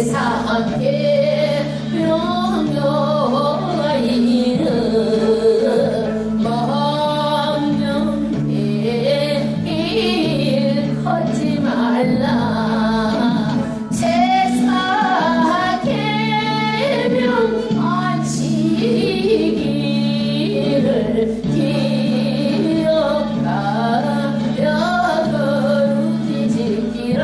세상에 명료가 이르 망령의 일 걷지 말라 세상에 명안치기를 기억하여 거룩히 지키라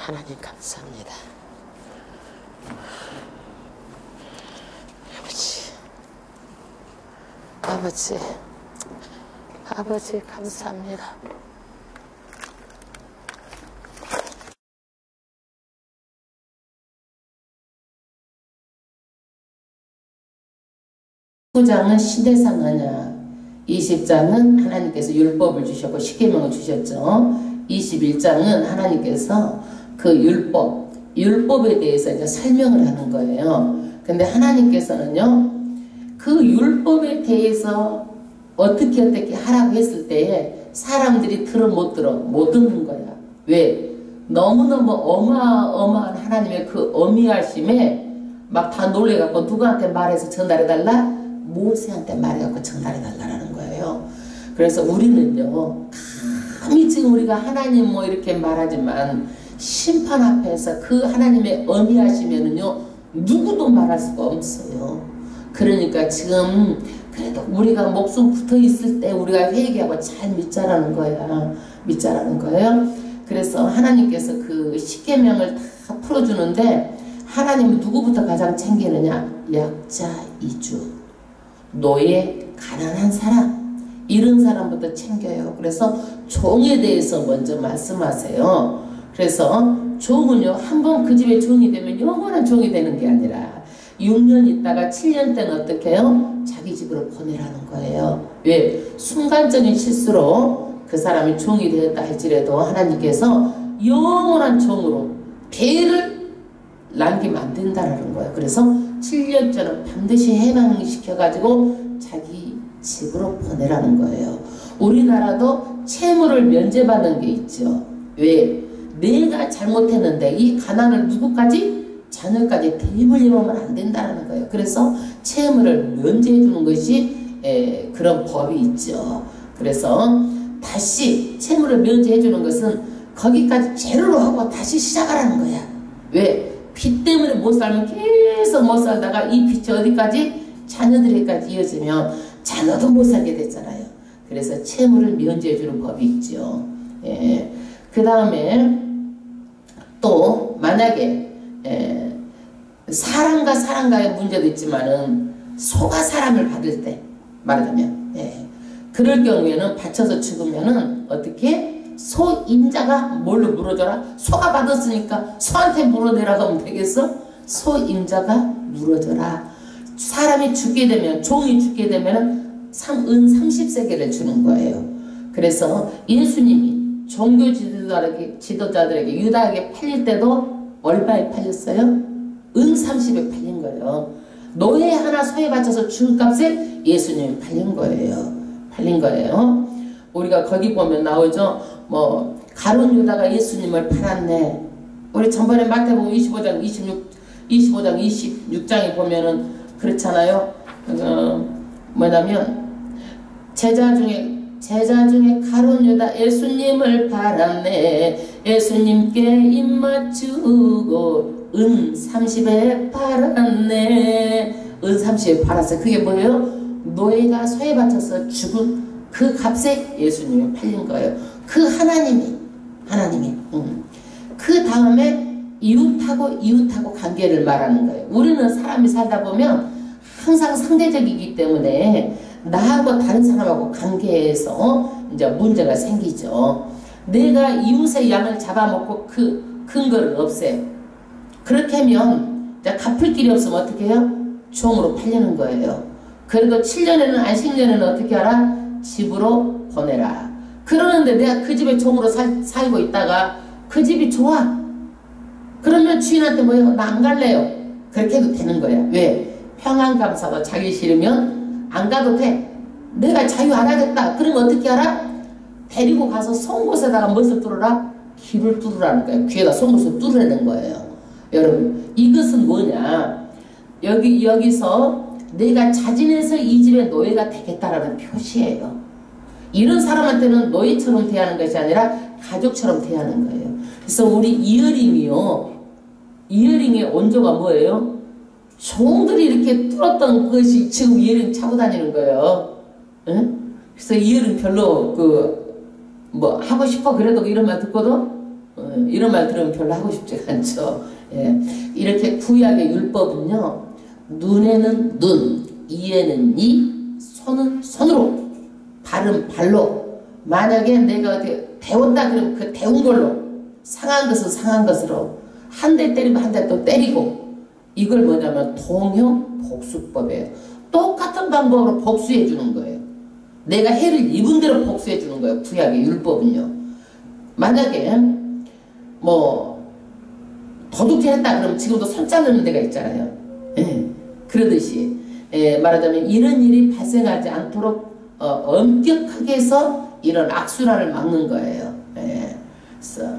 하나님 감사합니다. 아버지 감사합니다. 구장은 시대상 언약, 20장은 하나님께서 율법을 주셨고 십계명을 주셨죠. 21장은 하나님께서 그 율법에 대해서 이제 설명을 하는 거예요. 근데 하나님께서는요, 그 율법에 대해서 어떻게 하라고 했을 때에 사람들이 못 듣는 거야. 왜? 너무너무 어마어마한 하나님의 그 어미하심에 막 다 놀래갖고 누구한테 말해서 전달해달라? 모세한테 말해갖고 전달해달라는 거예요. 그래서 우리는요, 감히 지금 우리가 하나님 뭐 이렇게 말하지만 심판 앞에서 그 하나님의 어미하시면은요, 누구도 말할 수가 없어요. 그러니까 지금 그래도 우리가 목숨 붙어 있을 때 우리가 회개하고 잘 믿자라는 거예요. 그래서 하나님께서 그 십계명을 다 풀어주는데 하나님은 누구부터 가장 챙기느냐? 약자, 이주, 노예, 가난한 사람, 이런 사람부터 챙겨요. 그래서 종에 대해서 먼저 말씀하세요. 그래서 종은요, 한번 그 집에 종이 되면 영원한 종이 되는 게 아니라 6년 있다가 7년 때는 어떻게 해요? 자기 집으로 보내라는 거예요. 왜? 순간적인 실수로 그 사람이 종이 되었다 할지라도 하나님께서 영원한 종으로 대를 남기면 안 된다는 거예요. 그래서 7년째는 반드시 해방시켜가지고 자기 집으로 보내라는 거예요. 우리나라도 채무를 면제받는 게 있죠. 왜? 내가 잘못했는데 이 가난을 누구까지? 자녀까지 대물림하면 안 된다는 거예요. 그래서 채무를 면제해 주는 것이 그런 법이 있죠. 그래서 다시 채무를 면제해 주는 것은 거기까지 제로로 하고 다시 시작하라는 거야. 왜? 빚 때문에 못 살면 계속 못 살다가 이 빚이 어디까지? 자녀들에게까지 이어지면 자녀도 못 살게 됐잖아요. 그래서 채무를 면제해 주는 법이 있죠. 그 다음에 또 만약에 사람과 사람과의 문제도 있지만은 소가 사람을 받을 때 말하자면 그럴 경우에는 바쳐서 죽으면은 어떻게? 소 임자가 뭘로 물어줘라? 소가 받았으니까 소한테 물어내라고 하면 되겠어? 소 임자가 물어줘라. 사람이 죽게 되면, 종이 죽게 되면은 은 30세겔을 주는 거예요. 그래서 예수님이 종교 지도자들에게 유다에게 팔릴 때도 얼마에 팔렸어요? 은 30에 팔린 거예요. 노예 하나 소에 바쳐서 준 값에 예수님이 팔린 거예요. 우리가 거기 보면 나오죠. 뭐 가룟 유다가 예수님을 팔았네. 우리 전번에 마태복음 25장 26장에 보면은 그렇잖아요. 뭐냐면 제자 중에 가룟 유다 예수님을 팔았네. 예수님께 입맞추고 은 30에 팔았네. 은 30에 팔았어요. 그게 뭐예요? 노예가 소에 바쳐서 죽은 그 값에 예수님이 팔린 거예요. 그 하나님이 그 다음에 이웃하고 관계를 말하는 거예요. 우리는 사람이 살다 보면 항상 상대적이기 때문에 나하고 다른 사람하고 관계에서 이제 문제가 생기죠. 내가 이웃의 양을 잡아먹고 그 근거를 없애. 그렇게 하면 갚을 길이 없으면 어떻게 해요? 종으로 팔리는 거예요. 그래도 7년에는 안식년에는 어떻게 하라? 집으로 보내라. 그러는데 내가 그 집에 종으로 살고 있다가 그 집이 좋아. 그러면 주인한테 뭐예요? 나 안 갈래요. 그렇게 해도 되는 거야. 왜? 평안감사도 자기 싫으면 안 가도 돼. 내가 자유 안 하겠다. 그러면 어떻게 하라? 데리고 가서 송곳에다가 무엇을 뚫으라? 귀를 뚫으라는 거예요. 귀에다 송곳을 뚫으라는 거예요. 여러분, 이것은 뭐냐? 여기서 내가 자진해서 이 집의 노예가 되겠다라는 표시예요. 이런 사람한테는 노예처럼 대하는 것이 아니라 가족처럼 대하는 거예요. 그래서 우리 이어링의 원조가 뭐예요? 종들이 이렇게 뚫었던 것이 지금 이어링 차고 다니는 거예요. 응? 그래서 이어링 별로 뭐 하고 싶어 그래도 이런 말 듣고도 이런 말 들으면 별로 하고 싶지 않죠. 이렇게 구약의 율법은요, 눈에는 눈, 이에는 이, 손은 손으로, 발은 발로. 만약에 내가 어디 데웠다 그러면 그 데운 걸로, 상한 것은 상한 것으로, 한 대 때리면 한 대 또 때리고. 이걸 뭐냐면 동형 복수법이에요. 똑같은 방법으로 복수해 주는 거예요. 내가 해를 입은 대로 복수해 주는 거예요. 구약의 율법은요. 만약에 뭐 도둑질했다 그러면 지금도 손 자르는 데가 있잖아요. 그러듯이 말하자면 이런 일이 발생하지 않도록 엄격하게 해서 이런 악순환을 막는 거예요. 그래서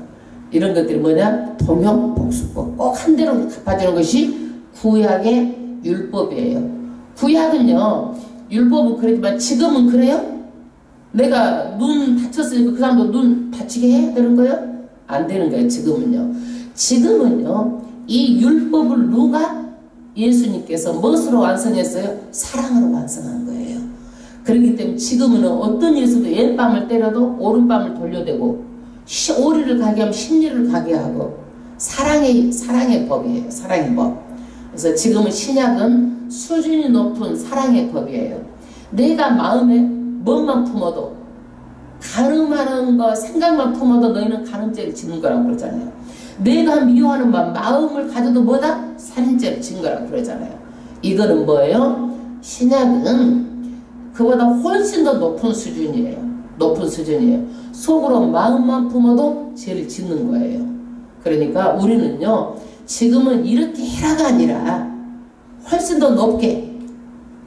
이런 것들이 뭐냐? 동형복수법. 꼭 한 대로 갚아주는 것이 구약의 율법이에요. 구약은요, 율법은 그러지만 지금은 그래요? 내가 눈 다쳤으니까 그 사람도 눈 다치게 해야 되는 거예요? 안 되는 거예요. 지금은요, 이 율법을 누가? 예수님께서 무엇으로 완성했어요? 사랑으로 완성한 거예요. 그렇기 때문에 지금은 어떤 일에서도 왼밤을 때려도 오른밤을 돌려대고, 오리를 가게 하면 심리를 가게 하고, 사랑의 법이에요. 사랑의 법. 그래서 지금은 신약은 수준이 높은 사랑의 법이에요. 내가 마음에 뭔만 품어도 간음하는 거 생각만 품어도 너희는 간음죄를 짓는 거라고 그러잖아요. 내가 미워하는 마음을 가져도 뭐다? 살인죄를 짓는 거라고 그러잖아요. 이거는 뭐예요? 신약은 그보다 훨씬 더 높은 수준이에요. 높은 수준이에요. 속으로 마음만 품어도 죄를 짓는 거예요. 그러니까 우리는요, 지금은 이렇게 해라가 아니라 훨씬 더 높게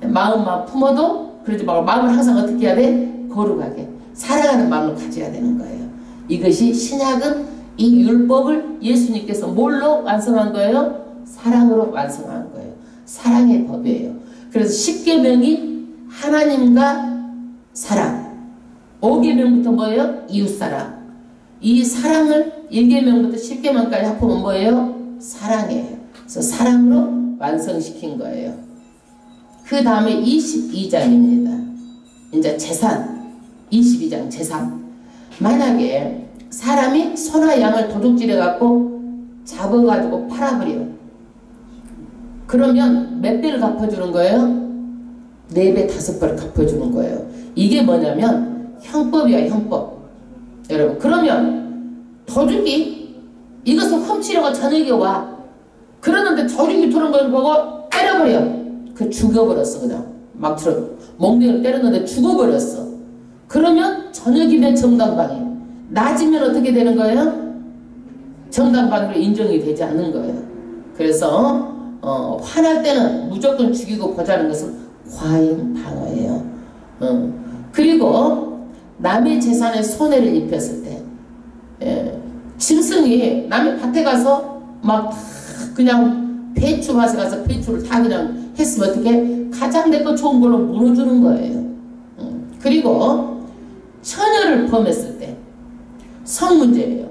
마음만 품어도 그러지 말고 마음을 항상 어떻게 해야 돼? 거룩하게 사랑하는 마음을 가져야 되는 거예요. 이것이 신약은 이 율법을 예수님께서 뭘로 완성한 거예요? 사랑으로 완성한 거예요. 사랑의 법이에요. 그래서 10계명이 하나님과 사랑, 5계명부터 뭐예요? 이웃사랑. 이 사랑을 1계명부터 10계명까지 합하면 뭐예요? 사랑이에요. 그래서 사랑으로 완성시킨 거예요. 그 다음에 22장입니다. 이제 재산, 22장 재산. 만약에 사람이 소나 양을 도둑질해갖고 잡아가지고 팔아버려. 그러면 몇 배를 갚아주는 거예요? 4배, 5배를 갚아주는 거예요. 이게 뭐냐면 형법이야, 형법. 여러분, 그러면 도둑이 이것을 훔치려고 저녁에 와. 그러는데 도둑이 들어온 걸 보고 때려버려. 그 죽여버렸어. 그냥 막 몽둥이를 때렸는데 죽어버렸어. 그러면 저녁이면 정당방위, 낮이면 어떻게 되는 거예요? 정당방위로 인정이 되지 않는 거예요. 그래서 화날 때는 무조건 죽이고 보자는 것은 과잉 방어예요. 그리고 남의 재산에 손해를 입혔을 때, 짐승이 남의 밭에 가서 막 그냥 배추밭에 가서 배추를 다 그냥 했으면 어떻게? 가장 내 거 좋은 걸로 물어주는 거예요. 그리고 처녀를 범했을 때 성 문제예요.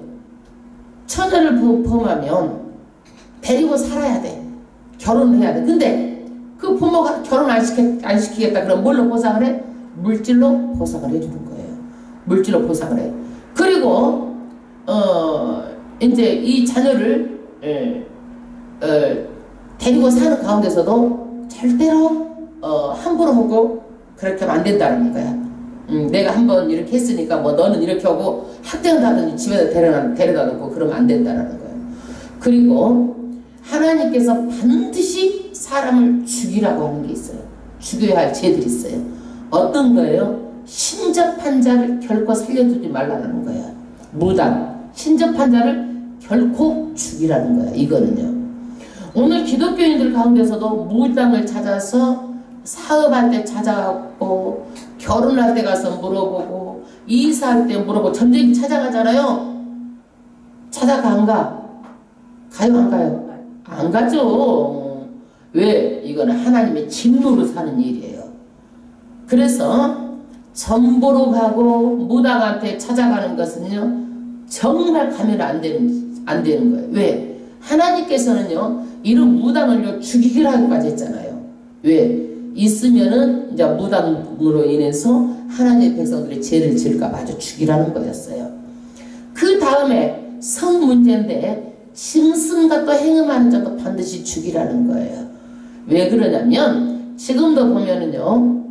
처녀를 범하면 데리고 살아야 돼. 결혼을 해야 돼. 근데 그 부모가 결혼 안 시키겠다 그러면 뭘로 보상을 해? 물질로 보상을 해주는 거예요. 물질로 보상을 해. 그리고 이제 이 자녀를 데리고 사는 가운데서도 절대로 함부로 하고 그렇게 하면 안 된다는 거야. 내가 한번 이렇게 했으니까 뭐 너는 이렇게 하고 학대를 하든지 집에다 데려다 놓고 그러면 안 된다는 거예요. 그리고 하나님께서 반드시 사람을 죽이라고 하는 게 있어요. 죽여야 할 죄들이 있어요. 어떤 거예요? 신접한 자를 결코 살려두지 말라는 거야. 무당, 신접한 자를 결코 죽이라는 거야. 이거는요. 오늘 기독교인들 가운데서도 무당을 찾아서 사업할 때 찾아가고 결혼할 때 가서 물어보고 이사할 때 물어보고 전쟁 찾아가잖아요. 찾아가 안 가? 가요 안 가요? 안 가죠. 왜? 이거는 하나님의 진노로 사는 일이에요. 그래서 전보로 가고 무당한테 찾아가는 것은요 정말 가면 안 되는 거예요. 왜? 하나님께서는요 이런 무당을요 죽이기라고까지 했잖아요. 왜? 있으면은 이제 무당으로 인해서 하나님의 백성들의 죄를 지을까 봐 아주 죽이라는 거였어요. 그 다음에 성 문제인데 짐승과 또 행음하는 자도 반드시 죽이라는 거예요. 왜 그러냐면 지금도 보면은요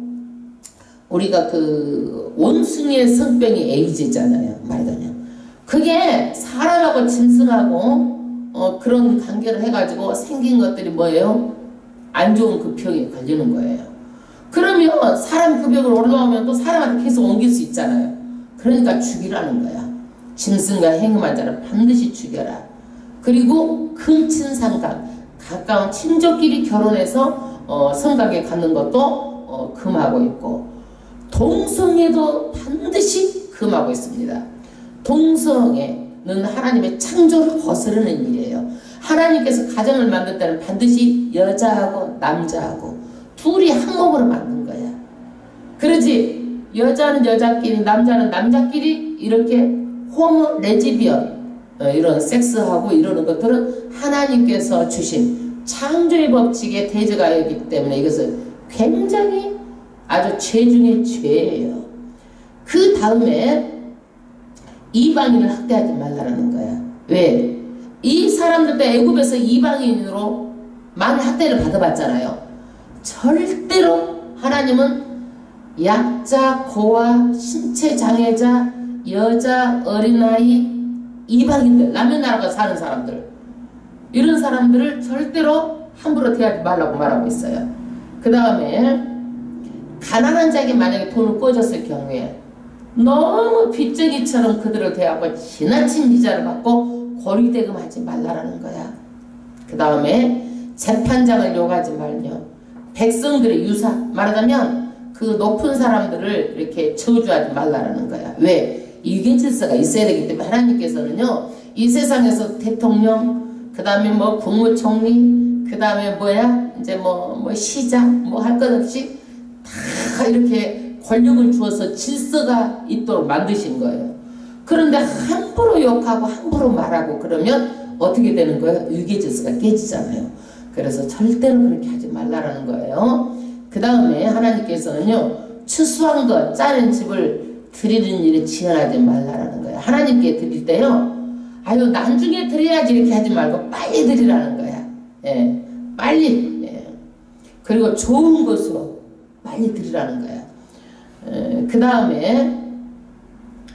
우리가 그 원숭이의 성병이 에이즈잖아요. 말하자면 그게 사람하고 짐승하고 그런 관계를 해가지고 생긴 것들이 뭐예요? 안 좋은 그 병에 걸리는 거예요. 그러면 사람 그 병으로 올라오면 또 사람한테 계속 옮길 수 있잖아요. 그러니까 죽이라는 거야. 짐승과 행음한 자는 반드시 죽여라. 그리고 근친상간 가까운 친족끼리 결혼해서 성곽에 갖는 것도 금하고 있고 동성애도 반드시 금하고 있습니다. 동성애는 하나님의 창조를 거스르는 일이에요. 하나님께서 가정을 만들 때는 반드시 여자하고 남자하고 둘이 한 몸으로 만든 거야. 그러지 여자는 여자끼리 남자는 남자끼리 이렇게 호모 레즈비언 이런 섹스하고 이러는 것들은 하나님께서 주신 창조의 법칙에 대적하기 때문에 이것은 굉장히 아주 죄 중에 죄예요. 그 다음에 이방인을 학대하지 말라는 거야. 왜? 이 사람들도 애굽에서 이방인으로 많은 학대를 받아봤잖아요. 절대로 하나님은 약자, 고아, 신체 장애자 여자, 어린아이, 이방인들, 남의 나라가 사는 사람들, 이런 사람들을 절대로 함부로 대하지 말라고 말하고 있어요. 그 다음에 가난한 자에게 만약에 돈을 꿔줬을 경우에 너무 빚쟁이처럼 그들을 대하고 지나친 이자를 받고 고리대금하지 말라라는 거야. 그 다음에 재판장을 욕하지 말며 백성들의 유사, 말하자면 그 높은 사람들을 이렇게 저주하지 말라라는 거야. 왜? 이게 질서가 있어야 되기 때문에 하나님께서는요, 이 세상에서 대통령, 그 다음에 뭐 국무총리, 그 다음에 뭐야 이제 뭐 시장 뭐 할 것 없이 다 이렇게 권력을 주어서 질서가 있도록 만드신 거예요. 그런데 함부로 욕하고 함부로 말하고 그러면 어떻게 되는 거예요? 위계 질서가 깨지잖아요. 그래서 절대로 그렇게 하지 말라라는 거예요. 그 다음에 하나님께서는요, 추수한 것 짜는 집을 드리는 일에 지연하지 말라라는 거예요. 하나님께 드릴 때요, 아유 나중에 드려야지 이렇게 하지 말고 빨리 드리라는 거야. 예, 빨리. 예. 그리고 좋은 것으로 빨리 드리라는 거야. 그 다음에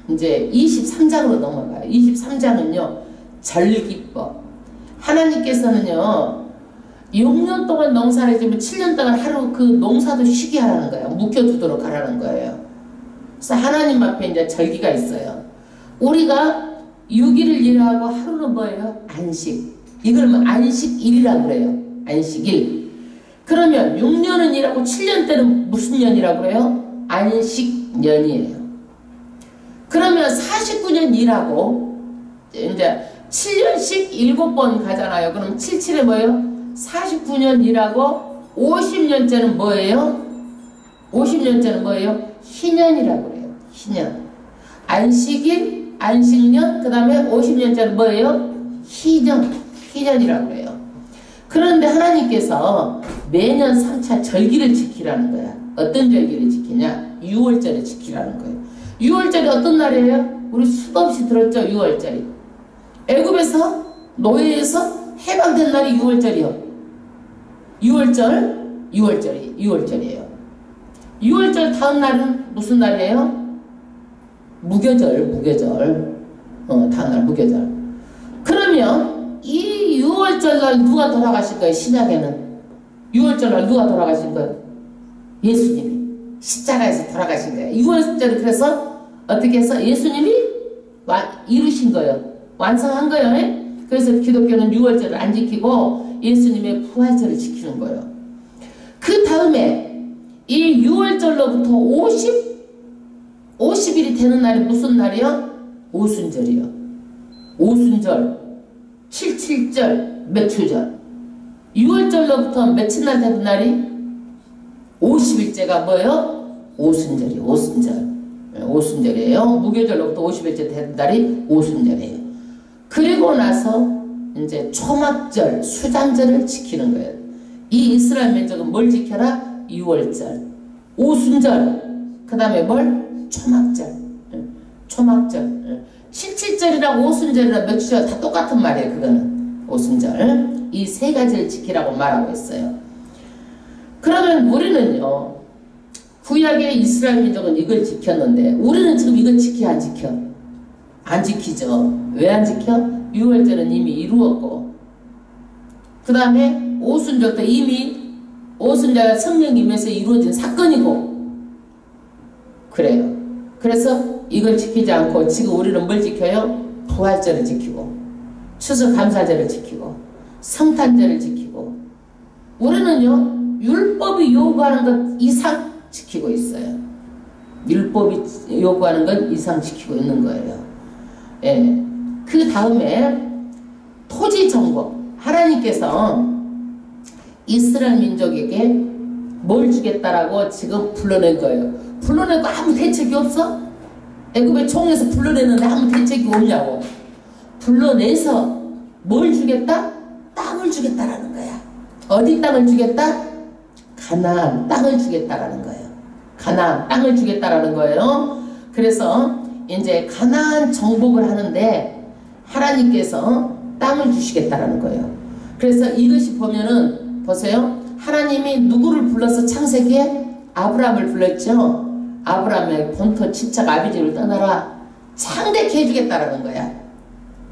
이제 23장으로 넘어가요. 23장은요, 절기법. 하나님께서는요, 6년 동안 농사를 지면 7년 동안 하루 그 농사도 쉬게 하라는 거예요. 묵혀두도록 하라는 거예요. 그래서 하나님 앞에 이제 절기가 있어요. 우리가 6일을 일하고 하루는 뭐예요? 안식. 이걸 뭐 안식일이라고 그래요. 안식일. 그러면 6년은 일하고 7년 때는 무슨 년이라고 그래요? 안식년이에요. 그러면 49년 일하고 이제 7년씩 7번 가잖아요. 그럼 77에 뭐예요? 49년 일하고 50년째는 뭐예요? 50년째는 뭐예요? 희년이라고 그래요. 희년. 안식일, 안식년, 그 다음에 50년째는 뭐예요? 희년. 희년이라고 그래요. 그런데 하나님께서 매년 3차 절기를 지키라는 거야. 어떤 절기를 지키냐? 6월절을 지키라는 거예요. 6월절이 어떤 날이에요? 우리 수도 없이 들었죠? 6월절이. 애굽에서 노예에서 해방된 날이 6월절이요. 6월절이에요. 6월절 다음 날은 무슨 날이에요? 무교절. 다음 날 무교절. 그러면 이 6월절 날 누가 돌아가신 거예요? 신약에는 6월절 날 누가 돌아가신 거예요? 예수님이 십자가에서 돌아가신 거예요. 6월절을 그래서 어떻게 해서 예수님이 이루신 거예요. 완성한 거예요. 그래서 기독교는 6월절을 안 지키고 예수님의 부활절을 지키는 거예요. 그 다음에 이 6월절로부터 50일이 되는 날이 무슨 날이요? 오순절이요. 오순절, 77절, 매출절. 6월절로부터 며칠 날 되는 날이 50일째가 뭐예요? 오순절이에요. 오순절이에요. 무교절로부터 50일째 되는 날이 오순절이에요. 그리고 나서 이제 초막절, 수장절을 지키는 거예요. 이 이스라엘 민족은 뭘 지켜라? 6월절, 오순절, 그 다음에 뭘? 초막절. 77절이랑 오순절이랑 며칠 다 똑같은 말이에요. 그거는 오순절. 이 세 가지를 지키라고 말하고 있어요. 그러면 우리는요, 구약의 이스라엘 민족은 이걸 지켰는데 우리는 지금 이걸 지켜 안 지켜? 안 지키죠. 왜 안 지켜? 6월절은 이미 이루었고, 그 다음에 오순절도 이미 오순절 성령님에서 이루어진 사건이고 그래요. 그래서 이걸 지키지 않고 지금 우리는 뭘 지켜요? 부활절을 지키고 추수감사절을 지키고 성탄절을 지키고, 우리는요 율법이 요구하는 것 이상 지키고 있어요. 율법이 요구하는 것 이상 지키고 있는 거예요. 예. 그 다음에 토지 정복. 하나님께서 이스라엘 민족에게 뭘 주겠다라고 지금 불러낸 거예요. 불러내고 아무 대책이 없어? 애굽의 총에서 불러내는데 아무 대책이 없냐고. 불러내서 뭘 주겠다? 땅을 주겠다라는 거야. 어디 땅을 주겠다? 가나안 땅을 주겠다라는 거예요. 가나안 땅을 주겠다라는 거예요. 그래서 이제 가나안 정복을 하는데 하나님께서 땅을 주시겠다라는 거예요. 그래서 이것이 보면은 보세요. 하나님이 누구를 불러서 창세기에 아브라함을 불렀죠. 아브라함의 본토 친척 아비집을 떠나라. 창대케 해주겠다라는 거야.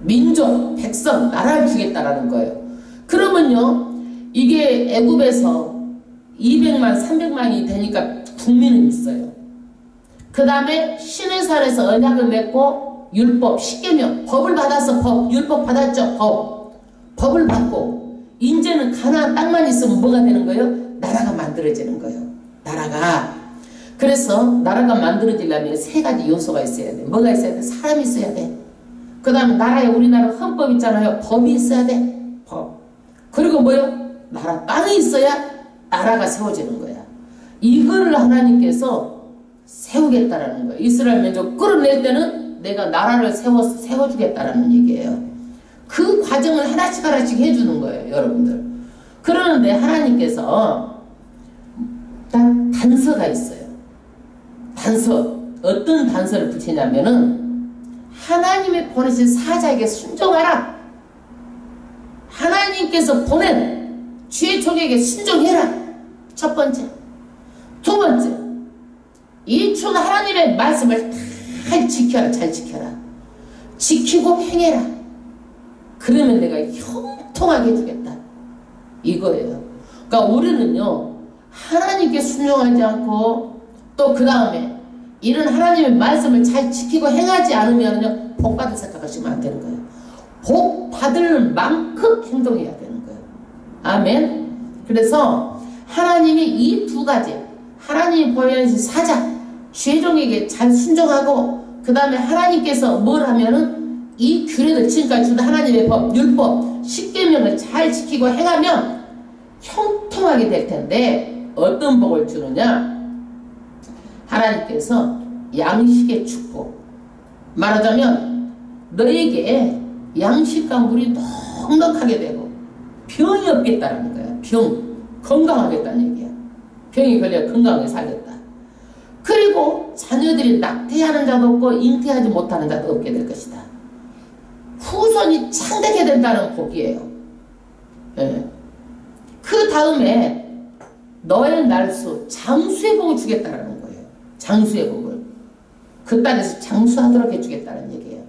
민족, 백성, 나라를 주겠다라는 거예요. 그러면요, 이게 애굽에서 200만, 300만이 되니까 국민은 있어요. 그 다음에 시내산에서 언약을 맺고 율법, 십계명, 법을 받아서 율법 받았죠. 법을 받고 이제는 가나안 땅만 있으면 뭐가 되는 거예요? 나라가 만들어지는 거예요. 나라가. 그래서 나라가 만들어지려면 세 가지 요소가 있어야 돼. 뭐가 있어야 돼? 사람이 있어야 돼. 그 다음에 나라에 우리나라 헌법 있잖아요. 법이 있어야 돼. 법. 그리고 뭐요? 나라 땅이 있어야 나라가 세워지는 거야. 이거를 하나님께서 세우겠다라는 거예요. 이스라엘 민족 끌어낼 때는 내가 나라를 세워주겠다라는 얘기예요. 그 과정을 하나씩 해주는 거예요, 여러분들. 그러는데 하나님께서 딱 단서가 있어요. 단서. 어떤 단서를 붙이냐면은 하나님이 보내신 사자에게 순종하라. 하나님께서 보낸 주의 종에게 순종해라. 첫 번째. 두 번째. 이 준 하나님의 말씀을 잘 지켜라. 잘 지켜라. 지키고 행해라. 그러면 내가 형통하게 해주겠다. 이거예요. 그러니까 우리는요, 하나님께 순종하지 않고 또 그 다음에 이런 하나님의 말씀을 잘 지키고 행하지 않으면요, 복 받을 생각하시면 안 되는 거예요. 복 받을 만큼 행동해야 되는 거예요. 아멘. 그래서 하나님이 이 두 가지, 하나님이 보여주신 사자, 주의종에게 잘 순종하고 그 다음에 하나님께서 뭘 하면은 이 규례를 지금까지 준 하나님의 법, 율법, 십계명을 잘 지키고 행하면 형통하게 될 텐데 어떤 복을 주느냐? 하나님께서 양식의 축복, 말하자면 너에게 양식과 물이 넉넉하게 되고 병이 없겠다는 거야. 병, 건강하겠다는 얘기야. 병이 걸려 건강하게 살겠다. 그리고 자녀들이 낙태하는 자도 없고 잉태하지 못하는 자도 없게 될 것이다. 후손이 창대게 된다는 복이에요. 예. 그 다음에 너의 날수, 장수의 복을 주겠다는 거예요. 장수의 복을. 그 땅에서 장수하도록 해주겠다는 얘기예요.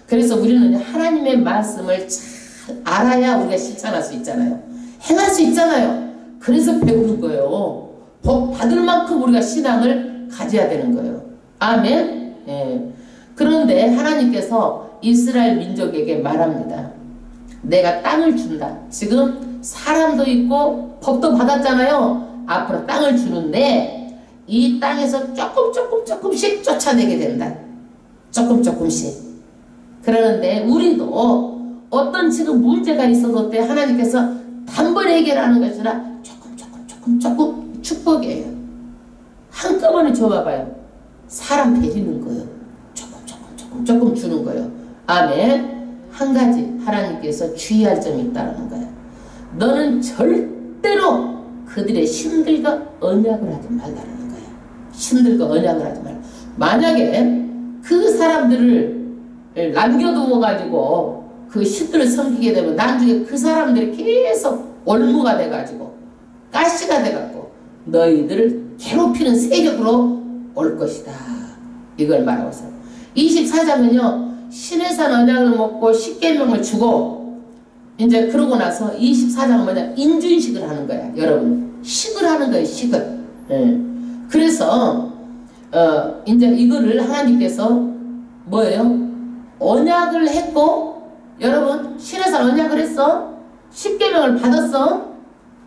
그래서 우리는 하나님의 말씀을 잘 알아야 우리가 실천할 수 있잖아요. 행할 수 있잖아요. 그래서 배우는 거예요. 복 받을 만큼 우리가 신앙을 가져야 되는 거예요. 아멘. 예. 그런데 하나님께서 이스라엘 민족에게 말합니다. 내가 땅을 준다. 지금 사람도 있고 법도 받았잖아요. 앞으로 땅을 주는데 이 땅에서 조금씩 쫓아내게 된다. 조금씩. 그러는데 우리도 어떤 지금 문제가 있어도 때 하나님께서 단번에 해결하는 것이라 조금 축복이에요. 한꺼번에 줘봐봐요. 사람 베리는 거예요. 조금 주는 거예요. 아멘. 한 가지 하나님께서 주의할 점이 있다는 거예요. 너는 절대로 그들의 신들과 언약을 하지 말라는 거예요. 신들과 언약을 하지 말라. 만약에 그 사람들을 남겨두어 가지고 그 신들을 섬기게 되면 나중에 그 사람들이 계속 올무가 돼가지고 가시가 돼갖고 너희들을 괴롭히는 세력으로 올 것이다. 이걸 말하고 있어요. 24장은요 시내산 언약을 먹고 십계명을 주고 이제 그러고 나서 24장은 뭐냐? 인준식을 하는 거야. 여러분 식을 하는 거예요. 식을. 예. 그래서 이제 이거를 하나님께서 뭐예요? 언약을 했고 여러분 시내산 언약을 했어. 십계명을 받았어.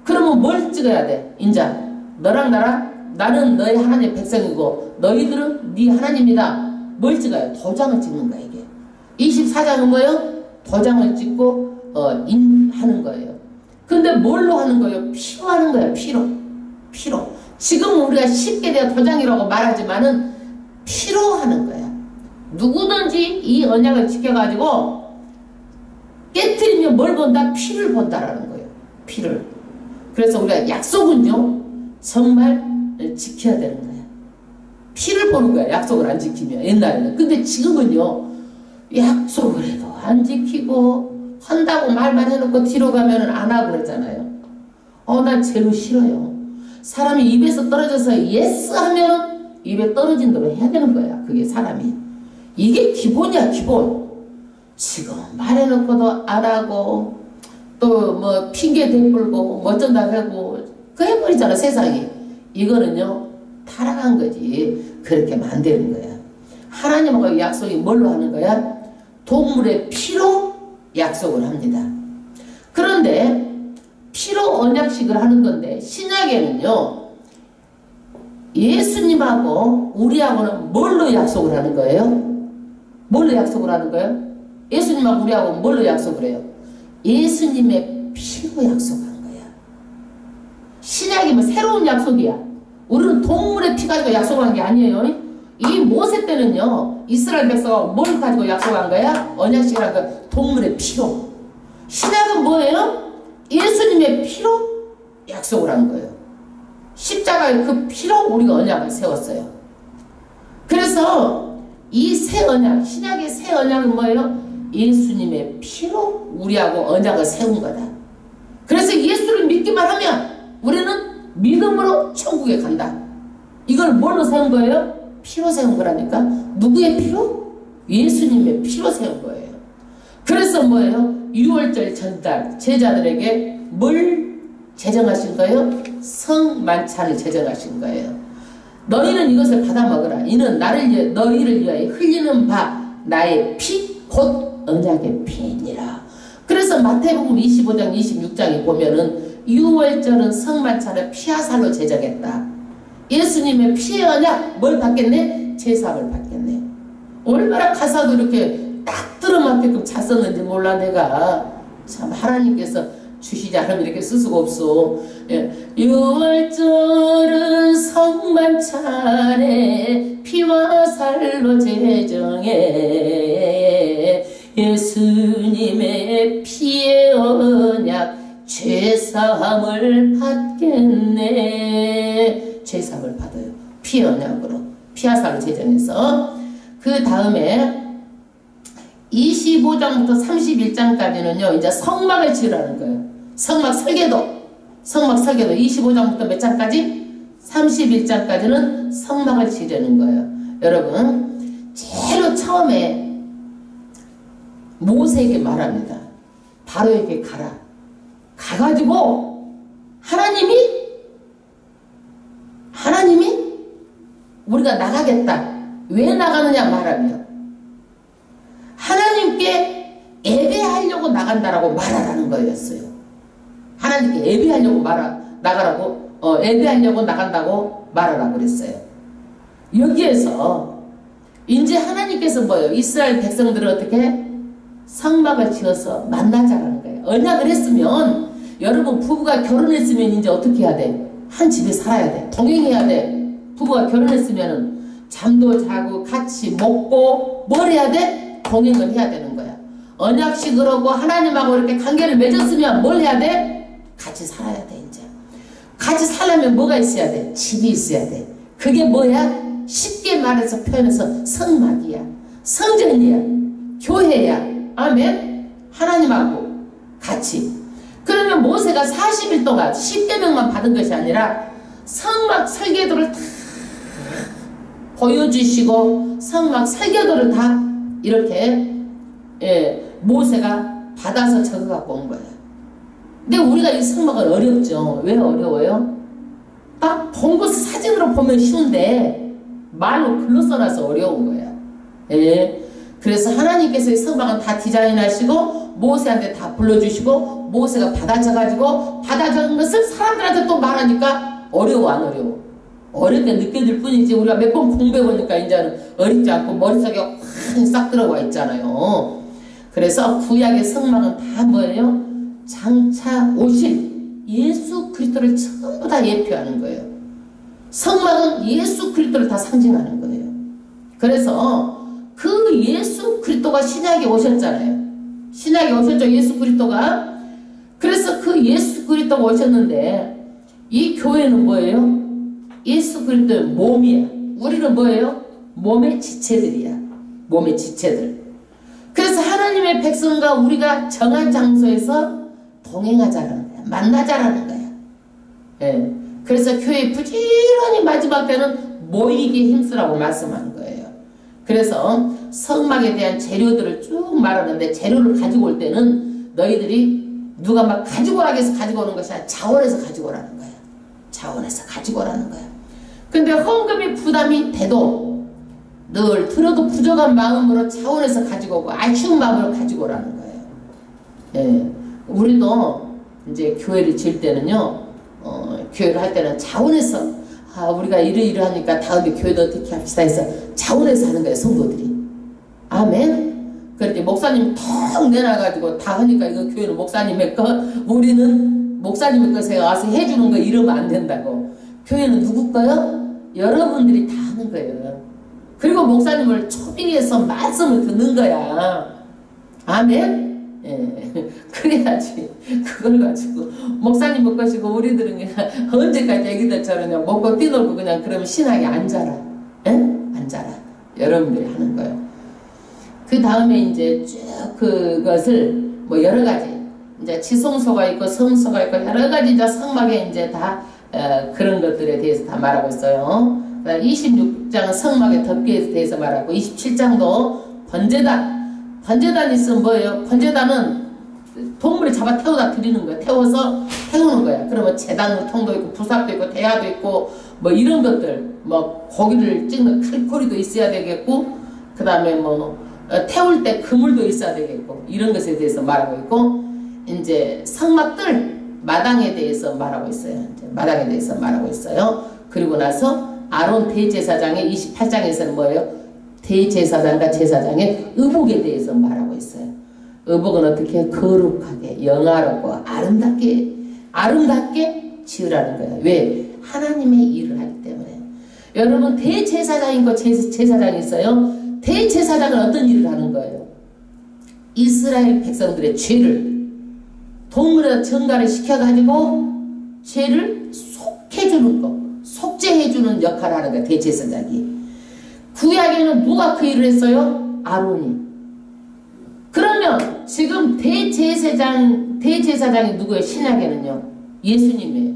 그러면 뭘 찍어야 돼? 인자 너랑 나랑 나는 너희 하나님의 백성이고 너희들은 네 하나님이다. 뭘 찍어요? 도장을 찍는 거야 이게. 24장은 뭐예요? 도장을 찍고 인하는 거예요. 근데 뭘로 하는 거예요? 피로 하는 거예요. 피로. 지금 우리가 쉽게 내가 도장이라고 말하지만은 피로 하는 거야. 누구든지 이 언약을 지켜가지고 깨트리면 뭘 본다? 피를 본다라는 거예요. 피를. 그래서 우리가 약속은요 정말 지켜야 되는 거야. 피를 보는 거야. 약속을 안 지키면 옛날에는. 근데 지금은요 약속을 해도 안 지키고 한다고 말만 해놓고 뒤로 가면은 안 하고 그러잖아요. 난 제로 싫어요. 사람이 입에서 떨어져서 예스 하면 입에 떨어진 대로 해야 되는 거야. 그게 사람이. 이게 기본이야, 기본. 지금 말해놓고도 안 하고 또 뭐 핑계 대풀고 뭐 어쩐다 하고 그 해버리잖아, 세상이. 이거는요 타락한 거지. 그렇게 만드는 거야. 하나님하고 약속이 뭘로 하는 거야? 동물의 피로 약속을 합니다. 그런데 피로 언약식을 하는 건데 신약에는요 예수님하고 우리하고는 뭘로 약속을 하는 거예요? 뭘로 약속을 하는 거예요? 예수님하고 우리하고 뭘로 약속을 해요? 예수님의 피로 약속한 거야. 신약이면 새로운 약속이야. 우리는 동물의 피 가지고 약속한 게 아니에요. 이 모세 때는요 이스라엘 백성하고 뭘 가지고 약속한 거야? 언약식을 한 거야. 동물의 피로. 신약은 뭐예요? 예수님의 피로 약속을 한 거예요. 십자가의 그 피로 우리가 언약을 세웠어요. 그래서 이 새 언약, 신약의 새 언약은 뭐예요? 예수님의 피로 우리하고 언약을 세운 거다. 그래서 예수를 믿기만 하면 우리는 믿음으로 천국에 간다. 이걸 뭘로 세운 거예요? 피로 세운 거라니까. 누구의 피로? 예수님의 피로 세운 거예요. 그래서 뭐예요? 6월절 전달 제자들에게 뭘 제정하신 거예요? 성만찬을 제정하신 거예요. 너희는 이것을 받아 먹으라. 이는 너희를 위하여 흘리는 바 나의 피 곧 언약의 피이니라. 그래서 마태복음 25장 26장에 보면은 6월절은 성만찬을 피하살로 제정했다. 예수님의 피의 언약 뭘 받겠네? 제사를 받겠네. 얼마나 가사도 이렇게 딱 들어맞게끔 잘 썼는지 몰라. 내가 참 하나님께서 주시지 않으면 이렇게 쓸 수가 없어. 6월절은 성만찬에 피와 살로 제정해 예수님의 피의 언약 죄사함을 받겠네. 죄사함을 받아요. 피의 언약으로 피와 살로 제정해서. 그 다음에 25장부터 31장까지는요 이제 성막을 지으라는 거예요. 성막 설계도 25장부터 몇 장까지? 31장까지는 성막을 지으려는 거예요. 여러분 제일 처음에 모세에게 말합니다. 바로에게 가라. 가가지고 하나님이 우리가 나가겠다. 왜 나가느냐 말하면 하나님께 예배하려고 나간다라고 말하라는 거였어요. 하나님께 예배하려고 나가라고 예배하려고 나간다고 말하라고 그랬어요. 여기에서 이제 하나님께서 뭐예요? 이스라엘 백성들을 어떻게 성막을 지어서 만나자라는 거예요. 언약을 했으면 여러분 부부가 결혼했으면 이제 어떻게 해야 돼? 한 집에 살아야 돼. 동행해야 돼. 부부가 결혼했으면 잠도 자고 같이 먹고 뭘 해야 돼? 동행을 해야 되는 거야. 언약식으로 하나님하고 이렇게 관계를 맺었으면 뭘 해야 돼? 같이 살아야 돼. 이제 같이 살려면 뭐가 있어야 돼? 집이 있어야 돼. 그게 뭐야? 쉽게 말해서 표현해서 성막이야. 성전이야. 교회야. 아멘. 하나님하고 같이. 그러면 모세가 40일 동안 10계명만 받은 것이 아니라 성막 설계도를 다 보여주시고 성막 설계도를 다 이렇게 모세가 받아서 적어갖고 온 거예요. 근데 우리가 이 성막은 어렵죠. 왜 어려워요? 딱 본 것 사진으로 보면 쉬운데 말로 글로 써놔서 어려운 거야. 그래서 하나님께서 이 성막은 다 디자인하시고 모세한테 다 불러주시고 모세가 받아 적어가지고 받아 적은 것을 사람들한테 또 말하니까 어려워 안 어려워? 어렵게 느껴질 뿐이지 우리가 몇 번 공부해보니까 이제는 어렵지 않고 머릿속에 확 싹 들어와 있잖아요. 그래서 구약의 성막은 다 뭐예요? 장차 오실 예수 그리스도를 전부 다 예표하는 거예요. 성막은 예수 그리스도를 다 상징하는 거예요. 그래서 그 예수 그리스도가 신약에 오셨잖아요. 신약에 오셨죠. 예수 그리스도가. 그래서 그 예수 그리스도가 오셨는데 이 교회는 뭐예요? 예수 그리스도의 몸이야. 우리는 뭐예요? 몸의 지체들이야. 몸의 지체들. 그래서 하나님의 백성과 우리가 정한 장소에서 동행하자라는 거야. 만나자라는 거야. 그래서 교회 부지런히 마지막 때는 모이기에 힘쓰라고 말씀하는 거예요. 그래서 성막에 대한 재료들을 쭉 말하는데, 재료를 가지고 올 때는 너희들이 누가 막 가지고 오라고 해서 가지고 오는 것이 아니라 자원해서 가지고 오라는 거야. 자원해서 가지고 오라는 거야. 근데 헌금이 부담이 돼도 늘 들어도 부족한 마음으로 자원해서 가지고 오고 아쉬운 마음으로 가지고 오라는 거예요. 예, 우리도 이제 교회를 지을 때는요, 교회를 할 때는 자원해서, 우리가 이러이러하니까 다음에 교회도 어떻게 합시다 해서 자원해서 하는 거예요, 성도들이. 아멘. 그런데 목사님 턱 내놔가지고 다 하니까 이거 교회는 목사님의 것, 우리는 목사님의 것에 와서 해주는 거 이러면 안 된다고. 교회는 누구 거요? 여러분들이 다 하는 거예요. 그리고 목사님을 초빙해서 말씀을 듣는 거야. 아멘. 예. 그래야지 그걸 가지고 목사님 것이고 우리들은 그냥 언제까지 애기들처럼 그냥 먹고 뛰놀고 그냥 그러면 신앙이 안 자라. 예? 안 자라. 여러분들이 하는 거예요. 그 다음에 이제 쭉 그것을 뭐 여러 가지 이제 지성소가 있고 성소가 있고 여러 가지 이제 성막에 이제 다 그런 것들에 대해서 다 말하고 있어요. 26장은 성막의 덮개에 대해서 말하고 27장도 번제단. 번제단이 있으면 뭐예요? 번제단은 동물을 잡아 태워다 드리는 거야. 태워서 태우는 거야. 그러면 제단통도 있고 부삭도 있고 대야도 있고 뭐 이런 것들, 뭐 고기를 찍는 칼코리도 있어야 되겠고, 그 다음에 뭐 태울 때 그물도 있어야 되겠고, 이런 것에 대해서 말하고 있고, 이제 성막들 마당에 대해서 말하고 있어요. 이제 마당에 대해서 말하고 있어요. 그리고 나서 아론 대제사장의 28장에서는 뭐예요? 대제사장과 제사장의 의복에 대해서 말하고 있어요. 의복은 어떻게 거룩하게 영화롭고 아름답게 지으라는 거예요. 왜? 하나님의 일을 하기 때문에. 여러분 대제사장이 있고 제사장이 있어요. 대제사장은 어떤 일을 하는 거예요? 이스라엘 백성들의 죄를 동물에다 전가를 시켜가지고 죄를 속해주는 거, 속죄해주는 역할을 하는 거예요. 대제사장이. 구약에는 누가 그 일을 했어요? 아론이. 그러면 지금 대제사장이 누구예요? 신약에는요? 예수님이에요.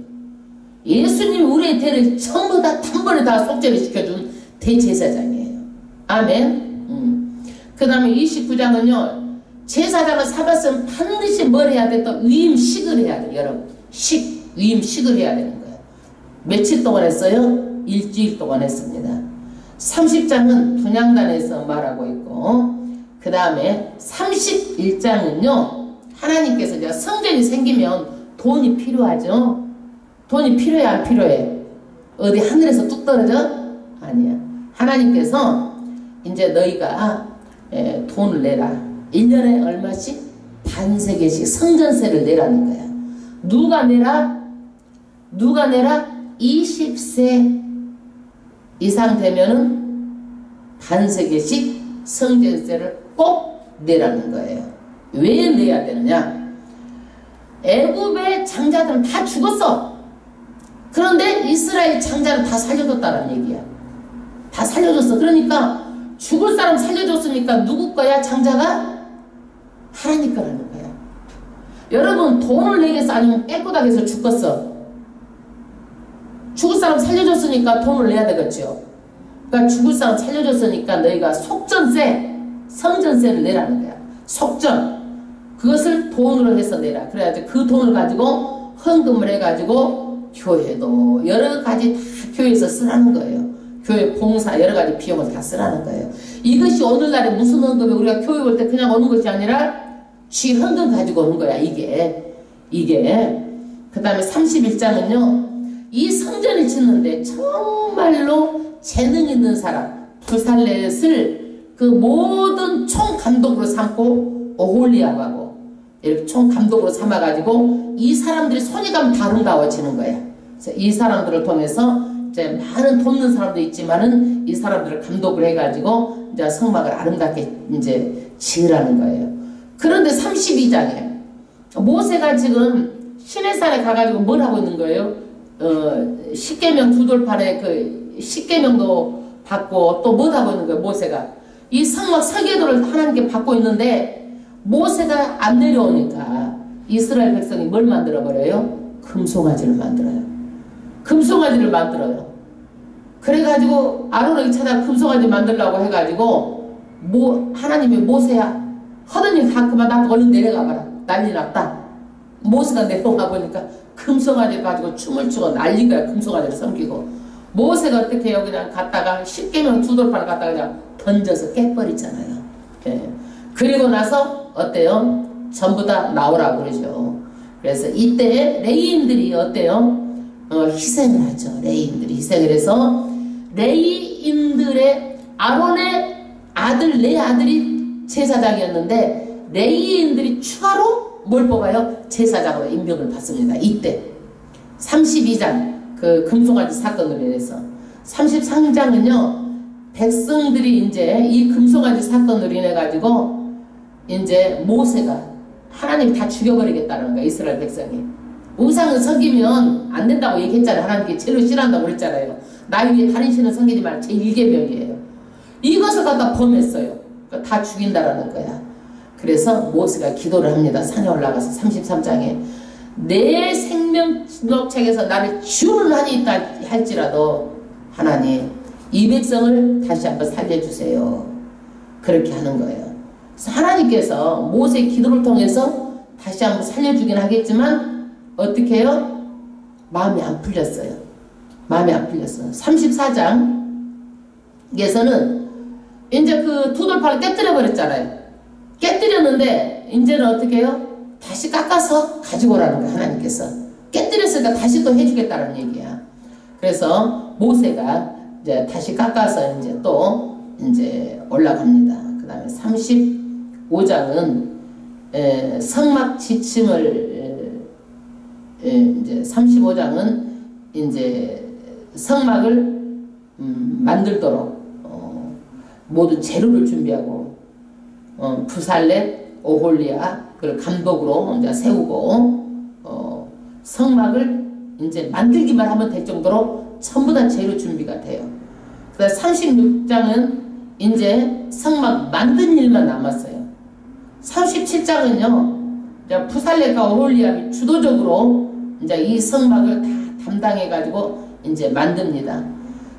예수님이 우리의 죄를 전부 다 단번에 다 속죄를 시켜준 대제사장이에요. 아멘. 그 다음에 29장은요. 제사장을 삼았으면 반드시 뭘 해야 돼? 또 위임식을 해야 돼요. 여러분. 위임식을 해야 되는 거예요. 며칠 동안 했어요? 일주일 동안 했습니다. 30장은 분향단에서 말하고 있고, 그 다음에 31장은요. 하나님께서 이제 성전이 생기면 돈이 필요하죠. 돈이 필요해 안 필요해? 어디 하늘에서 뚝 떨어져? 아니야. 하나님께서 이제 너희가 돈을 내라. 1년에 얼마씩? 반세계씩 성전세를 내라는 거야. 누가 내라? 20세 이상 되면은 반세계씩 성전세를 꼭 내라는 거예요. 왜 내야 되느냐? 애굽의 장자들은 다 죽었어. 그런데 이스라엘 장자를 다 살려줬다는 얘기야. 다 살려줬어. 그러니까 죽을 사람 살려줬으니까 누구 거야? 장자가? 하나님 거라는 거야. 여러분 돈을 내겠어? 아니면 깨끗하게 해서 죽겠어? 죽을 사람 살려줬으니까 돈을 내야 되겠죠. 그러니까 죽을 사람 살려줬으니까 너희가 속전세, 성전세를 내라는 거야. 속전. 그것을 돈으로 해서 내라. 그래야지 그 돈을 가지고 헌금을 해가지고 교회도 여러 가지 다 교회에서 쓰라는 거예요. 교회 봉사 여러 가지 비용을 다 쓰라는 거예요. 이것이 오늘날에 무슨 헌금이 우리가 교회 올 때 그냥 오는 것이 아니라 쥐 헌금 가지고 오는 거야. 이게. 그 다음에 31장은요. 이 성전을 짓는데 정말로 재능 있는 사람 부살렛을 그 모든 총감독으로 삼고 오홀리압하고 이렇게 총감독으로 삼아가지고 이 사람들이 손이 가면 다 아름다워지는 거야. 그래서 이 사람들을 통해서 이제 많은 돕는 사람도 있지만은 이 사람들을 감독을 해가지고 이제 성막을 아름답게 이제 지으라는 거예요. 그런데 32장에 모세가 지금 시내산에 가가지고 뭘 하고 있는 거예요? 십계명 두 돌판에 그 십계명도 받고 또 뭐 하고 있는 거예요? 모세가 이 성막 설계도를 하나님께 받고 있는데 모세가 안 내려오니까 이스라엘 백성이 뭘 만들어 버려요? 금송아지를 만들어요. 금송아지를 만들어요. 그래가지고 아론에게 찾아 금송아지 만들려고 해가지고 하나님이 모세야 하더니 다 그만 나 얼른 내려가봐라. 난리 났다. 모세가 내려가 보니까 금송아지 가지고 춤을 추고 난린 거야. 금송아지를 섬기고. 모세가 어떻게 해요? 그냥 갔다가 10계명 두 돌판을 갖다가 그냥 던져서 깨버리잖아요. 예. 그리고 나서 어때요? 전부 다 나오라고 그러죠. 그래서 이때 레위인들이 어때요? 희생을 하죠. 레위인들이 희생을 해서 레위인들의 아론의 네 아들이 제사장이었는데 레위인들이 추가로 뭘 뽑아요? 제사장으로 임명을 받습니다. 이때 32장 그 금송아지 사건으로 인해서 33장은요 백성들이 이제 이 금송아지 사건으로 인해 가지고 이제 모세가 하나님이 다 죽여버리겠다는 거야. 이스라엘 백성이 우상을 섬기면 안 된다고 얘기했잖아요. 하나님께 제일 싫어한다고 그랬잖아요. 나의 위에 다른 신을 섬기지 말라. 제1계명이에요. 이것을 갖다 범했어요. 다 죽인다라는 거야. 그래서 모세가 기도를 합니다. 산에 올라가서 33장에 내 생명록책에서 나를 지우는 한이 있다 할지라도 하나님 이 백성을 다시 한번 살려주세요. 그렇게 하는 거예요. 그래서 하나님께서 모세의 기도를 통해서 다시 한번 살려주긴 하겠지만 어떻게 해요? 마음이 안 풀렸어요. 마음이 안 풀렸어요. 34장에서는 이제 그 두 돌판을 깨뜨려 버렸잖아요. 깨뜨렸는데 이제는 어떻게 해요? 다시 깎아서 가지고 오라는 거야. 하나님께서 깨뜨렸으니까 다시 또 해주겠다는 얘기야. 그래서 모세가 이제 다시 깎아서 이제 또 이제 올라갑니다. 그 다음에 35장은 성막 지침을 이제 35장은 이제 성막을 만들도록 모든 재료를 준비하고 부살렛, 오홀리아 그걸 감독으로 이제 세우고 성막을 이제 만들기만 하면 될 정도로 전부 다 재료 준비가 돼요. 그다음 36장은 이제 성막 만든 일만 남았어요. 37장은요 이제 부살렛과 오홀리압이 주도적으로 이제 이 성막을 다 담당해 가지고 이제 만듭니다.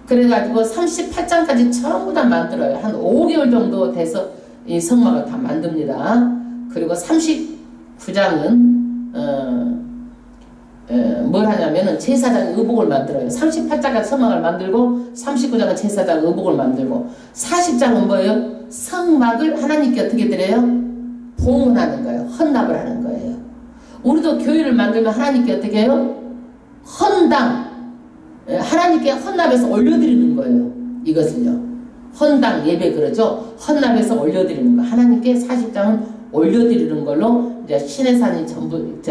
그래가지고 38장까지 전부 다 만들어요. 한 5개월 정도 돼서 이 성막을 다 만듭니다. 그리고 39장은 뭘 하냐면은 제사장 의복을 만들어요. 38장은 성막을 만들고 39장은 제사장 의복을 만들고 40장은 뭐예요? 성막을 하나님께 어떻게 드려요? 봉헌하는 거예요. 헌납을 하는 거예요. 우리도 교회를 만들면 하나님께 어떻게 해요? 헌당 하나님께 헌납해서 올려드리는 거예요. 이것을요. 헌당 예배 그러죠. 헌납해서 올려드리는 거. 하나님께 40장은 올려드리는 걸로 이제 시내산이 전부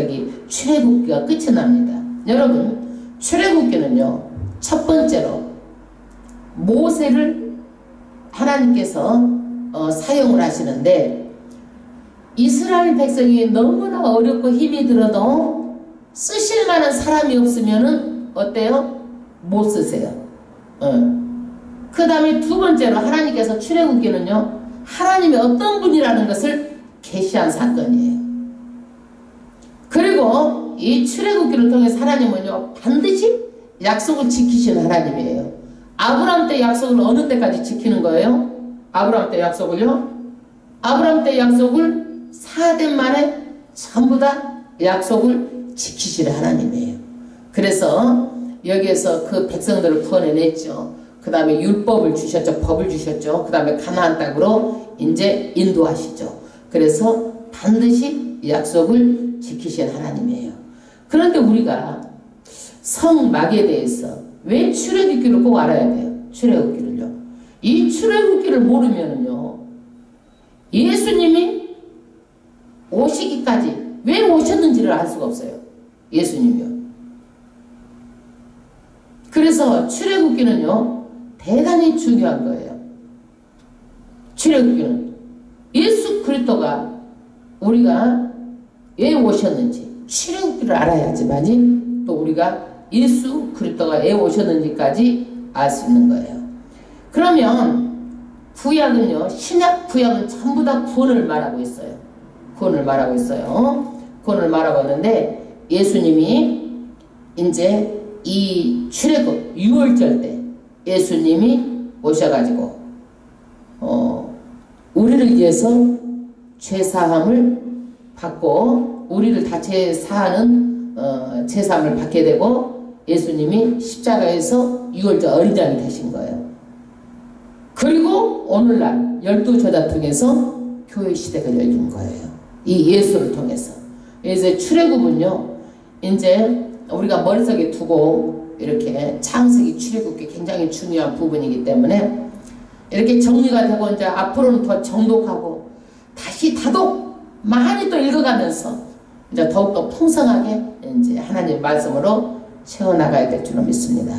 출애굽기가 끝이 납니다. 여러분 출애굽기는요. 첫 번째로 모세를 하나님께서 사용을 하시는데 이스라엘 백성이 너무나 어렵고 힘이 들어도 쓰실 만한 사람이 없으면은 어때요? 못 쓰세요. 그 다음에 두 번째로 하나님께서 출애굽기는요 하나님의 어떤 분이라는 것을 계시한 사건이에요. 그리고 이 출애굽기를 통해서 하나님은요 반드시 약속을 지키시는 하나님이에요. 아브라함 때 약속을 어느 때까지 지키는 거예요? 아브라함 때 약속을요? 아브라함 때 약속을 4대 만에 전부 다 약속을 지키시는 하나님이에요. 그래서 여기에서 그 백성들을 구원해냈죠. 그 다음에 율법을 주셨죠. 법을 주셨죠. 그 다음에 가나안 땅으로 이제 인도하시죠. 그래서 반드시 약속을 지키신 하나님이에요. 그런데 우리가 성막에 대해서 왜 출애굽기를 꼭 알아야 돼요? 출애굽기를요. 이 출애굽기를 모르면은요 예수님이 오시기까지 왜 오셨는지를 알 수가 없어요. 예수님이요. 그래서 출애굽기는요 대단히 중요한 거예요. 출애굽기는 예수 그리스도가 우리가 왜 오셨는지 출애굽기를 알아야지만이 또 우리가 예수 그리스도가 왜 오셨는지까지 알 수 있는 거예요. 그러면 구약은요 신약 구약은 전부 다 구원을 말하고 있어요. 구원을 말하고 있어요. 구원을 말하고 있는데 예수님이 이제 이 출애굽 6월절 때 예수님이 오셔가지고 우리를 위해서 죄사함을 받고 우리를 다 죄사하는 죄사함을 받게 되고 예수님이 십자가에서 유월절 어린 양이 되신 거예요. 그리고 오늘날 12제자 통해서 교회 시대가 열린 거예요. 이 예수를 통해서. 이제 출애굽은요, 이제 우리가 머릿속에 두고 이렇게 창세기 출애굽이 굉장히 중요한 부분이기 때문에 이렇게 정리가 되고 이제 앞으로는 더 정독하고 다시 다독 많이 또 읽어가면서 이제 더욱더 풍성하게 이제 하나님 말씀으로 채워나가야 될 줄로 믿습니다.